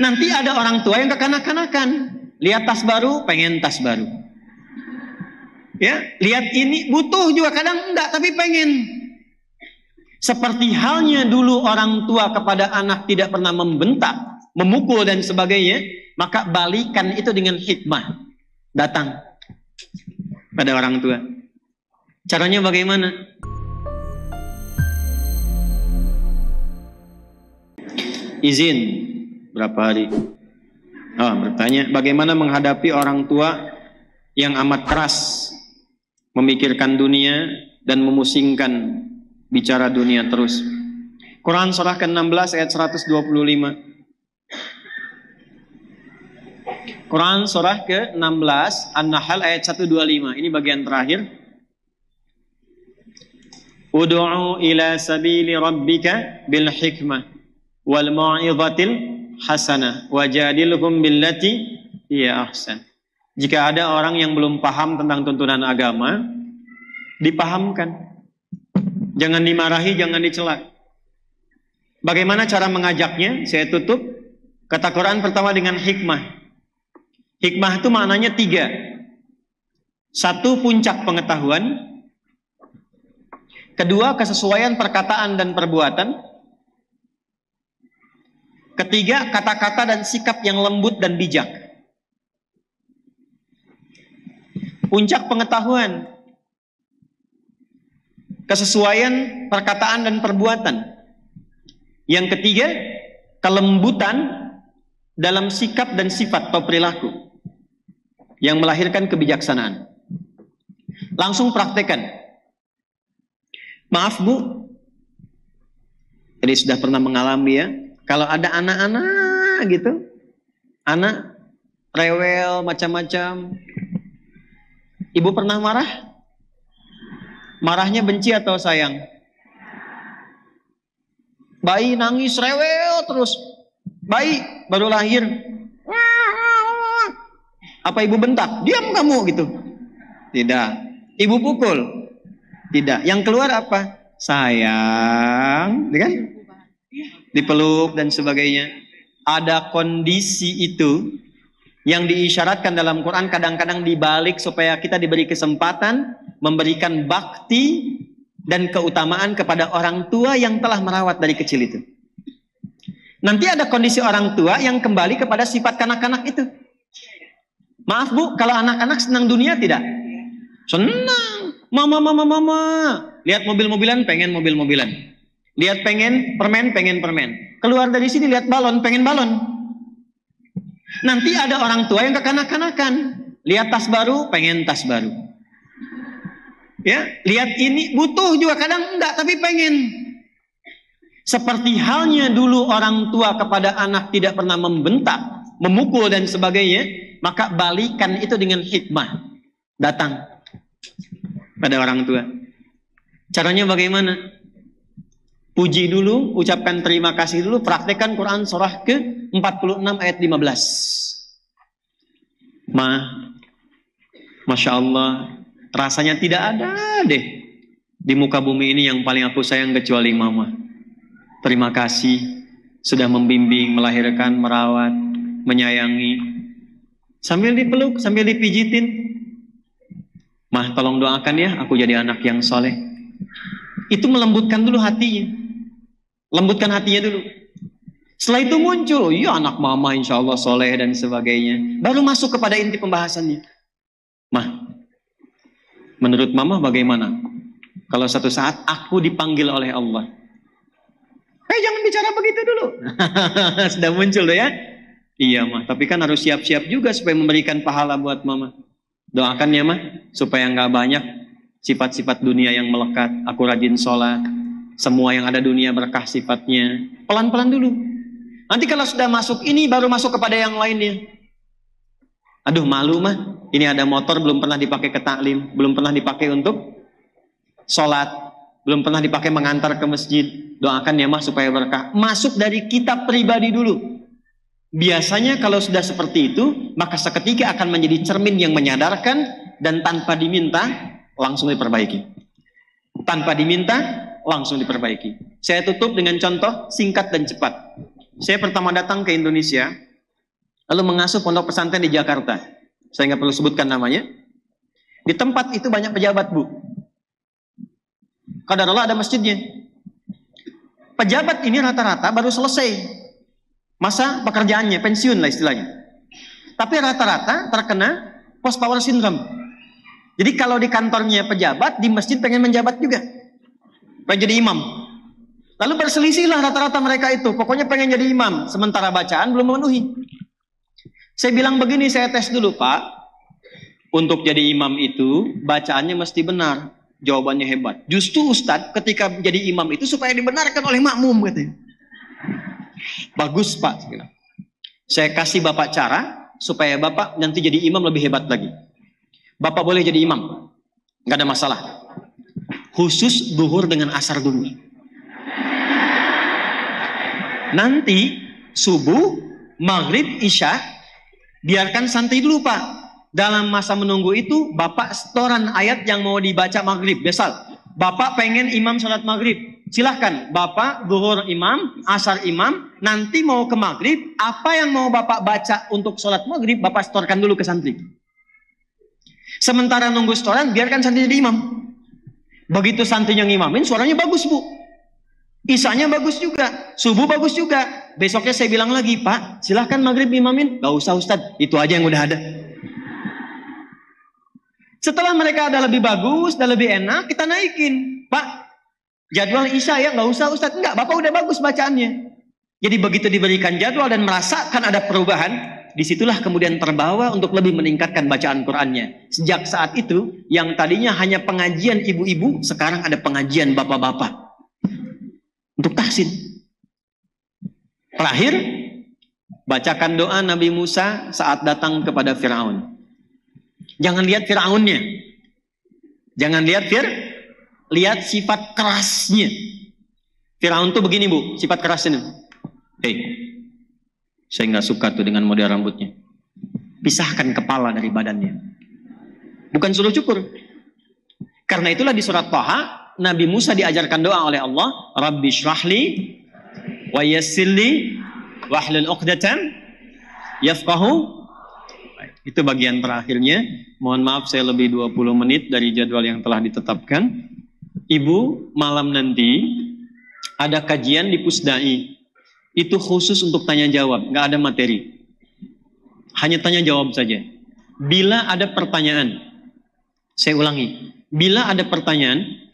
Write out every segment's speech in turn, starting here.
Nanti ada orang tua yang kekanak-kanakan. Lihat tas baru, pengen tas baru. Ya, lihat ini butuh juga, kadang enggak tapi pengen. Seperti halnya dulu orang tua kepada anak tidak pernah membentak, memukul dan sebagainya, maka balikan itu dengan hikmah. Datang pada orang tua. Caranya bagaimana? Izin berapa hari? Bertanya bagaimana menghadapi orang tua yang amat keras, memikirkan dunia dan memusingkan, bicara dunia terus. Quran surah ke-16 ayat 125. Quran surah ke-16 An-Nahl ayat 125. Ini bagian terakhir. Ud'u ila sabili rabbika bil hikmah wal mau'izatil hasanah wajadilhum billati hiya ahsan. Jika ada orang yang belum paham tentang tuntunan agama, dipahamkan. Jangan dimarahi, jangan dicela. Bagaimana cara mengajaknya? Saya tutup. Kata Quran pertama dengan hikmah. Hikmah itu maknanya 3. 1, puncak pengetahuan. 2, kesesuaian perkataan dan perbuatan. 3, kata-kata dan sikap yang lembut dan bijak. Puncak pengetahuan, kesesuaian perkataan dan perbuatan. Yang 3, kelembutan dalam sikap dan sifat atau perilaku yang melahirkan kebijaksanaan. Langsung praktekkan. Maaf Bu, jadi sudah pernah mengalami ya, kalau ada anak-anak gitu, anak rewel macam-macam, ibu pernah marah? Marahnya benci atau sayang? Bayi nangis rewel terus. Bayi baru lahir. Apa ibu bentak? Diam kamu gitu. Tidak. Ibu pukul? Tidak. Yang keluar apa? Sayang, kan? Dipeluk dan sebagainya. Ada kondisi itu yang diisyaratkan dalam Quran, kadang-kadang dibalik supaya kita diberi kesempatan memberikan bakti dan keutamaan kepada orang tua yang telah merawat dari kecil itu. Nanti ada kondisi orang tua yang kembali kepada sifat kanak-kanak itu. Maaf Bu, kalau anak-anak senang dunia tidak? Senang. Mama. Lihat mobil-mobilan, pengen mobil-mobilan. Lihat pengen permen. Keluar dari sini lihat balon, pengen balon. Nanti ada orang tua yang kekanak-kanakan. Lihat tas baru, pengen tas baru. Ya, lihat ini butuh juga, kadang enggak tapi pengen. Seperti halnya dulu orang tua kepada anak tidak pernah membentak, memukul dan sebagainya, maka balikan itu dengan hikmah. Datang pada orang tua. Caranya bagaimana? Puji dulu, ucapkan terima kasih dulu, praktekkan Quran surah ke-46 ayat 15. Masya Allah, rasanya tidak ada deh di muka bumi ini yang paling aku sayang kecuali mama. Terima kasih sudah membimbing, melahirkan, merawat, menyayangi. Sambil dipeluk, sambil dipijitin. Mah, tolong doakan ya, aku jadi anak yang soleh. Itu melembutkan dulu hatinya. Lembutkan hatinya dulu. Setelah itu muncul, ya anak mama insya Allah soleh dan sebagainya. Baru masuk kepada inti pembahasannya. Mah, menurut mama bagaimana kalau satu saat aku dipanggil oleh Allah? Jangan bicara begitu dulu. Sudah muncul ya. Iya mah, tapi kan harus siap-siap juga supaya memberikan pahala buat mama. Doakan ya mah, supaya nggak banyak sifat-sifat dunia yang melekat. Aku rajin sholat, semua yang ada dunia berkah sifatnya. Pelan-pelan dulu. Nanti kalau sudah masuk ini, baru masuk kepada yang lainnya. Aduh malu mah, ini ada motor belum pernah dipakai ke taklim, belum pernah dipakai untuk sholat, belum pernah dipakai mengantar ke masjid. Doakan ya mah supaya berkah. Masuk dari kita pribadi dulu. Biasanya kalau sudah seperti itu, maka seketika akan menjadi cermin yang menyadarkan dan tanpa diminta langsung diperbaiki. Tanpa diminta langsung diperbaiki. Saya tutup dengan contoh singkat dan cepat. Saya pertama datang ke Indonesia lalu mengasuh pondok pesantren di Jakarta. Saya nggak perlu sebutkan namanya. Di tempat itu banyak pejabat, Bu. Qadarullah ada masjidnya. Pejabat ini rata-rata baru selesai masa pekerjaannya, pensiun lah istilahnya. Tapi rata-rata terkena post power syndrome. Jadi kalau di kantornya pejabat, di masjid pengen menjabat juga. Pengen jadi imam. Lalu berselisihlah rata-rata mereka itu. Pokoknya pengen jadi imam. Sementara bacaan belum memenuhi. Saya bilang begini, saya tes dulu, Pak. Untuk jadi imam itu, bacaannya mesti benar. Jawabannya hebat. Justru Ustadz ketika jadi imam itu supaya dibenarkan oleh makmum, katanya. Bagus, Pak. Saya kasih Bapak cara supaya Bapak nanti jadi imam lebih hebat lagi. Bapak boleh jadi imam. Nggak ada masalah. Khusus duhur dengan asar dulu. Nanti subuh, maghrib, isya, biarkan santai dulu, Pak. Dalam masa menunggu itu, Bapak setoran ayat yang mau dibaca maghrib. Misal, Bapak pengen imam sholat maghrib. Silahkan, Bapak duhur imam, asar imam. Nanti mau ke maghrib, apa yang mau Bapak baca untuk sholat maghrib, Bapak setorkan dulu ke santri. Sementara nunggu setoran, biarkan santri jadi imam. Begitu santrinya ngimamin, suaranya bagus, Bu. Isanya bagus juga, subuh bagus juga. Besoknya saya bilang lagi, Pak, silahkan maghrib imamin. Gak usah, Ustadz, itu aja yang udah ada. Setelah mereka ada lebih bagus, dan lebih enak, kita naikin. Pak, jadwal isya ya, nggak usah Ustadz. Enggak, Bapak udah bagus bacaannya. Jadi begitu diberikan jadwal dan merasakan ada perubahan, disitulah kemudian terbawa untuk lebih meningkatkan bacaan Qur'annya. Sejak saat itu, yang tadinya hanya pengajian ibu-ibu, sekarang ada pengajian bapak-bapak. Untuk tahsin. Terakhir, bacakan doa Nabi Musa saat datang kepada Fir'aun. Jangan lihat Fir'aunnya. Jangan lihat lihat sifat kerasnya. Fir'aun tuh begini, Bu, sifat kerasnya. Hei, saya nggak suka tuh dengan model rambutnya. Pisahkan kepala dari badannya. Bukan suruh cukur. Karena itulah di surat Thaha, Nabi Musa diajarkan doa oleh Allah, Rabbi syrahli wa yassirli wahlul 'uqdatan yafqahu. Itu bagian terakhirnya. Mohon maaf saya lebih 20 menit dari jadwal yang telah ditetapkan. Ibu, malam nanti ada kajian di Pusdai. Itu khusus untuk tanya jawab, nggak ada materi. Hanya tanya jawab saja. Bila ada pertanyaan, saya ulangi, bila ada pertanyaan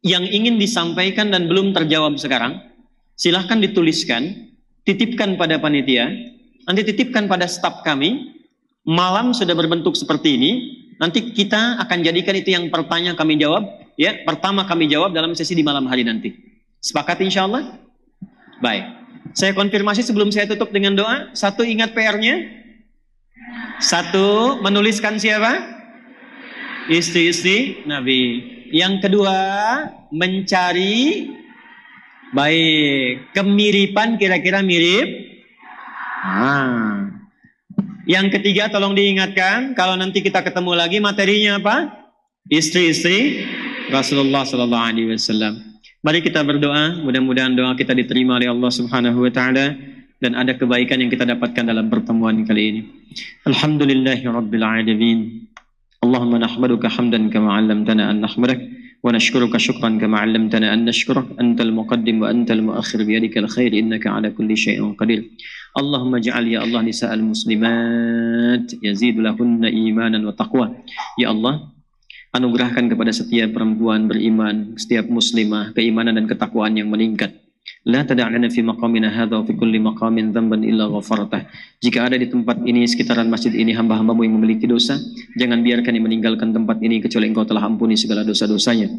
yang ingin disampaikan dan belum terjawab sekarang, silahkan dituliskan, titipkan pada panitia, nanti titipkan pada staf kami. Malam sudah berbentuk seperti ini. Nanti kita akan jadikan itu yang pertanyaan kami jawab. Ya, pertama kami jawab dalam sesi di malam hari nanti. Sepakat insya Allah? Baik. Saya konfirmasi sebelum saya tutup dengan doa. Satu, ingat PR-nya. Satu, menuliskan siapa? Istri-istri Nabi. Yang kedua, mencari baik kemiripan, kira-kira mirip. Yang ketiga, tolong diingatkan, kalau nanti kita ketemu lagi materinya apa? Istri-istri Rasulullah Sallallahu Alaihi Wasallam. Mari kita berdoa, mudah-mudahan doa kita diterima oleh Allah Subhanahu Wa Taala dan ada kebaikan yang kita dapatkan dalam pertemuan kali ini. Alhamdulillahirabbil alamin. Allahumma nahmaduka hamdan kama 'allamtana an nahmadak wa nashkuruka syukran kama 'allamtana an nashkurak. Antal muqaddim wa antal muakhir bi yadikal khair innaka 'ala kulli syai'in qadir. Allahumma ja'al ya Allah nisa'al muslimat yazidu lahunna imanan wa taqwa. Ya Allah, anugerahkan kepada setiap perempuan beriman, setiap muslimah keimanan dan ketakwaan yang meningkat. La tada'lana fi maqamina hadha wa fi kulli maqamin dhanban illa ghafartah. Jika ada di tempat ini, sekitaran masjid ini hamba-hambamu yang memiliki dosa, jangan biarkan dia meninggalkan tempat ini kecuali Engkau telah ampuni segala dosa-dosanya.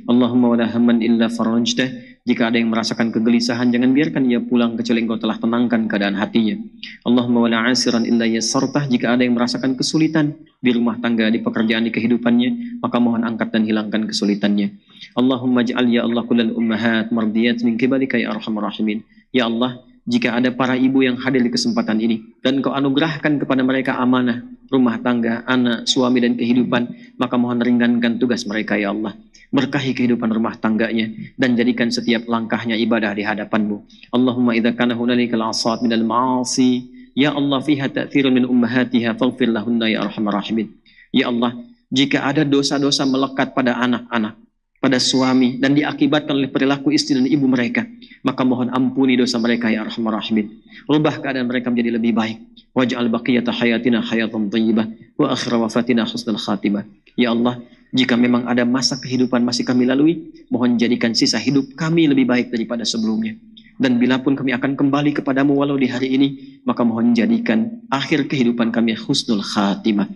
Allahumma wala hamman illa farajtah. Jika ada yang merasakan kegelisahan, jangan biarkan ia pulang kecuali Engkau telah tenangkan keadaan hatinya. Allahumma wala asiran illa yassartah. Jika ada yang merasakan kesulitan di rumah tangga, di pekerjaan, di kehidupannya, maka mohon angkat dan hilangkan kesulitannya. Allahumma ja'al ya Allah kullal ummahat mardiyat min kibalika ya arhamar rahimin. Ya Allah, jika ada para ibu yang hadir di kesempatan ini dan Kau anugerahkan kepada mereka amanah rumah tangga, anak, suami dan kehidupan, maka mohon ringankan tugas mereka ya Allah. Berkahi kehidupan rumah tangganya dan jadikan setiap langkahnya ibadah di hadapan-Mu. Allahumma idza kana hunalika al-asat minal ma'asi Ya Allah, fiha ta'thirun min ummahatiha faghfir lahunna ya arhamar rahimin. Ya Allah, jika ada dosa-dosa melekat pada anak-anak, pada suami, dan diakibatkan oleh perilaku istri dan ibu mereka, maka mohon ampuni dosa mereka ya arhamar rahimin. Rubah keadaan mereka menjadi lebih baik. Waj'al baqiyata hayatina hayatan thayyibah wa akhir wafatina husnul khatimah. Ya Allah, jika memang ada masa kehidupan masih kami lalui, mohon jadikan sisa hidup kami lebih baik daripada sebelumnya. Dan bila pun kami akan kembali kepadamu walau di hari ini, maka mohon jadikan akhir kehidupan kami husnul khatimah.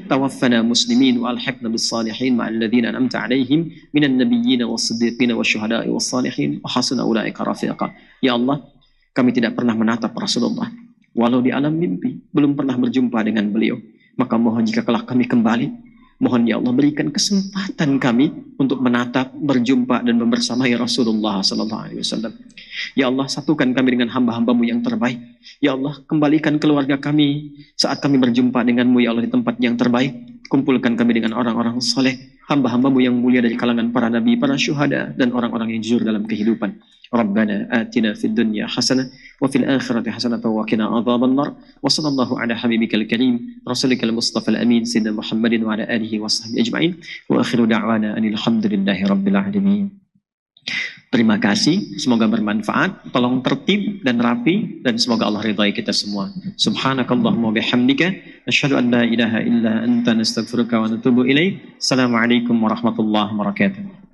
Tawaffana muslimin wa alhiqna bis salihin ma'al ladzina an'amta 'alaihim minan nabiyyin was-siddiqin wasyuhada'i was-salihin wa hasuna ulaika rafiqa. Ya Allah, kami tidak pernah menatap Rasulullah walau di alam mimpi, belum pernah berjumpa dengan beliau. Maka mohon jika kelak kami kembali, mohon ya Allah berikan kesempatan kami untuk menatap, berjumpa dan membersamai Rasulullah sallallahu alaihi wasallam. Ya Allah, satukan kami dengan hamba-Hambamu yang terbaik. Ya Allah, kembalikan keluarga kami saat kami berjumpa denganmu ya Allah di tempat yang terbaik. Kumpulkan kami dengan orang-orang saleh, hamba-Hambamu yang mulia dari kalangan para nabi, para syuhada dan orang-orang yang jujur dalam kehidupan. Rabbana atina fid dunya hasanah wa fil akhirati hasanah wa qina adzabannar. Wa sallallahu ala habibikal karim rasulikal mustafa al amin sayyidina Muhammadin wa ala alihi wa sahbihi ajma'in. Wa akhiru da'wana anil hamdulillahi rabbil alamin. Terima kasih, semoga bermanfaat. Tolong tertib dan rapi, dan semoga Allah ridhai kita semua. Subhanakallahumma bihamdika asyhadu an la ilaha illa anta nastaghfiruka wa natubu ilaik. Assalamualaikum warahmatullahi wabarakatuh.